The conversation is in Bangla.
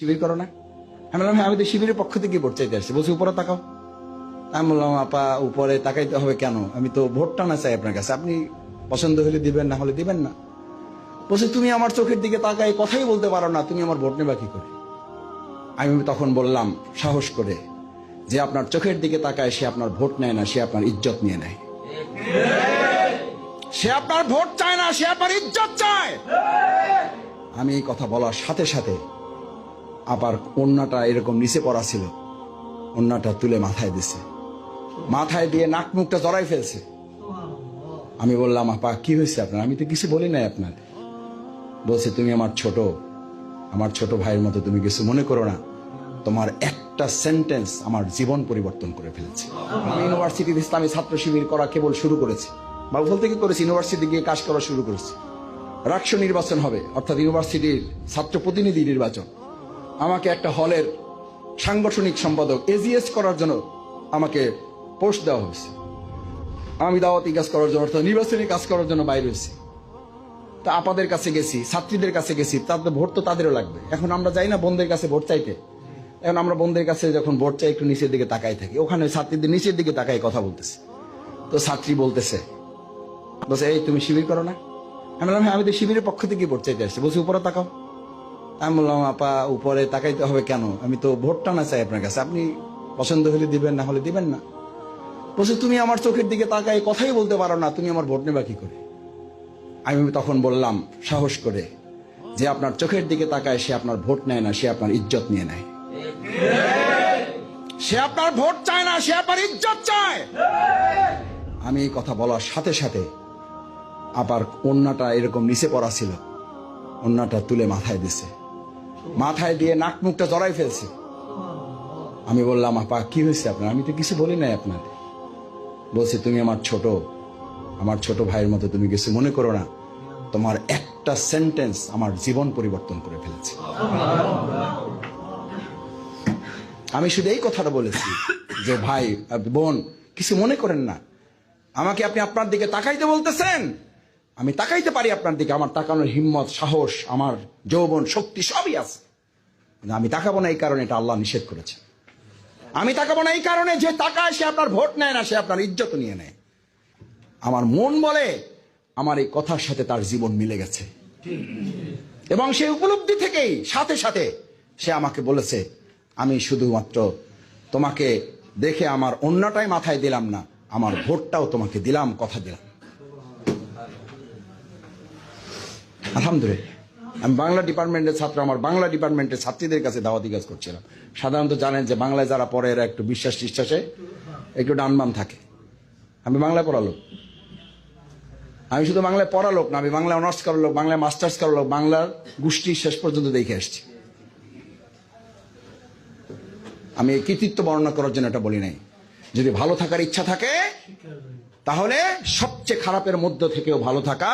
শিবির করো না? আমি বললাম হ্যাঁ, আমি তো শিবিরের পক্ষ থেকে ভোট চাইতে আসছি। বলছি উপরে তাকাও। আমি বললাম আপা উপরে তাকাইতে হবে কেন? আমি তো ভোটটা না চাই আপনার কাছে, আপনি পছন্দ হলে দিবেন, না হলে দিবেন না। বলছে তুমি আমার চোখের দিকে তাকাই কথাই বলতে পারো না, তুমি আমার ভোট নেবা কি করে? আমি তখন বললাম সাহস করে, যে আপনার চোখের দিকে তাকায় সে আপনার ভোট নেয় না, সে আপনার ইজ্জত নিয়ে নেয়। সে আপনার ভোট চায় না, সে আপনার ইজ্জত চায়। আমি এই কথা বলার সাথে সাথে আবার ওন্নাটা এরকম নিচে পড়া ছিল, ওন্নাটা তুলে মাথায় দিছে, মাথায় দিয়ে নাক মুখটা জড়াই ফেলছে। আমি বললাম আপা কি হয়েছে আপনার? আমি তো কিছু বলি নাই আপনার। বলছে তুমি আমার ছোট ভাইয়ের মতো, তুমি কিছু মনে করো না, তোমার একটা সেন্টেন্স আমার জীবন পরিবর্তন করে ফেলেছে। আমি ইউনিভার্সিটির ইসলামী ছাত্র শিবির করা কেবল শুরু করেছি, বাবুফল থেকে করেছি, ইউনিভার্সিটি গিয়ে কাজ করা শুরু করেছি। রাষ্ট্র নির্বাচন হবে, অর্থাৎ ইউনিভার্সিটির ছাত্র প্রতিনিধি নির্বাচন। আমাকে একটা হলের সাংগঠনিক সম্পাদক এজিএস করার জন্য আমাকে পোস্ট দেওয়া হয়েছে। আমি দাওয়াতি কাজ করার জন্য, অর্থাৎ নির্বাচনী কাজ করার জন্য বাইরে হয়েছি। তা আপাদের কাছে গেছি, ছাত্রীদের কাছে গেছি, তাদের ভোট তো তাদেরও লাগবে। এখন আমরা যাই না বোনদের কাছে ভোট চাইতে। এখন আমরা বোনদের কাছে যখন ভোট চাই একটু নিচের দিকে তাকাই থাকি, ওখানে ছাত্রীদের নিচের দিকে তাকাই কথা বলতেছে। তো ছাত্রী বলছে এই তুমি শিবির করো না? আমি বললাম হ্যাঁ, আমি তো শিবিরের পক্ষ থেকে ভোট চাইতে আসছি। বলছি উপরে তাকাও। আমি বললাম আপা উপরে তাকাইতে হবে কেন? আমি তো ভোটটা না চাই আপনার কাছে, আপনি পছন্দ হলে দিবেন, না হলে দিবেন না। বলছে তুমি আমার চোখের দিকে তাকাই কথাই বলতে পারো না, তুমি আমার ভোট নেবা কি করে? আমি তখন বললাম সাহস করে, যে আপনার চোখের দিকে তাকায় সে আপনার ভোট নেয় না, সে আপনার ইজ্জত নিয়ে নেয়। সে আপনার ভোট চায় না, সে আপনার ইজ্জত চায়। আমি এই কথা বলার সাথে সাথে আবার ওন্নাটা এরকম নিচে পড়া ছিল, ওন্নাটা তুলে মাথায় দিছে, মাথায় দিয়ে নাক মুখটা জড়াই ফেলছে। আমি বললাম আপা কি হয়েছে আপনার? আমি তো কিছু বলি নাই আপনার। বলছে তুমি আমার ছোট ভাইয়ের মতো, তুমি কিছু মনে করো না, তোমার একটা সেন্টেন্স আমার জীবন পরিবর্তন করে ফেলেছে। আমি শুধু এই কথাটা বলেছি যে ভাই বোন কিছু মনে করেন না, আমাকে আপনি আপনার দিকে তাকাইতে বলতেছেন, আমি তাকাইতে পারি আপনার দিকে, আমার তাকানোর হিম্মত, সাহস, আমার যৌবন, শক্তি সবই আছে। আমি তাকাবো না এই কারণে, এটা আল্লাহ নিষেধ করেছে। আমি তাকাবো না এই কারণে, যে তাকায় সে আপনার ভোট নেয় না, সে আপনার ইজ্জত নিয়ে নেয়। আমার মন বলে আমার এই কথার সাথে তার জীবন মিলে গেছে, এবং সেই উপলব্ধি থেকেই সাথে সাথে সে আমাকে বলেছে আমি শুধুমাত্র তোমাকে দেখে আমার অন্যটাই মাথায় দিলাম না, আমার ভোটটাও তোমাকে দিলাম, কথা দিলাম। আলহামদুলিল্লাহ। আমি বাংলা ডিপার্টমেন্টের ছাত্র, আমার বাংলা ডিপার্টমেন্টের ছাত্রীদের কাছে দাওয়াতি কাজ করছিলাম। সাধারণত জানেন যে বাংলায় যারা পড়ে এরা একটু বিশ্বাস টিশ্বাসে একটু ডানবাম থাকে। আমি বাংলায় পড়ালোক, আমি শুধু বাংলায় পড়ালোক না, আমি বাংলায় অনার্স করার লোক, বাংলায় মাস্টার্স করার লোক, বাংলার গোষ্ঠী শেষ পর্যন্ত দেখে আসছি। আমি এই কৃতিত্ব বর্ণনা করার জন্য এটা বলি নাই। যদি ভালো থাকার ইচ্ছা থাকে তাহলে সবচেয়ে খারাপের মধ্য থেকেও ভালো থাকা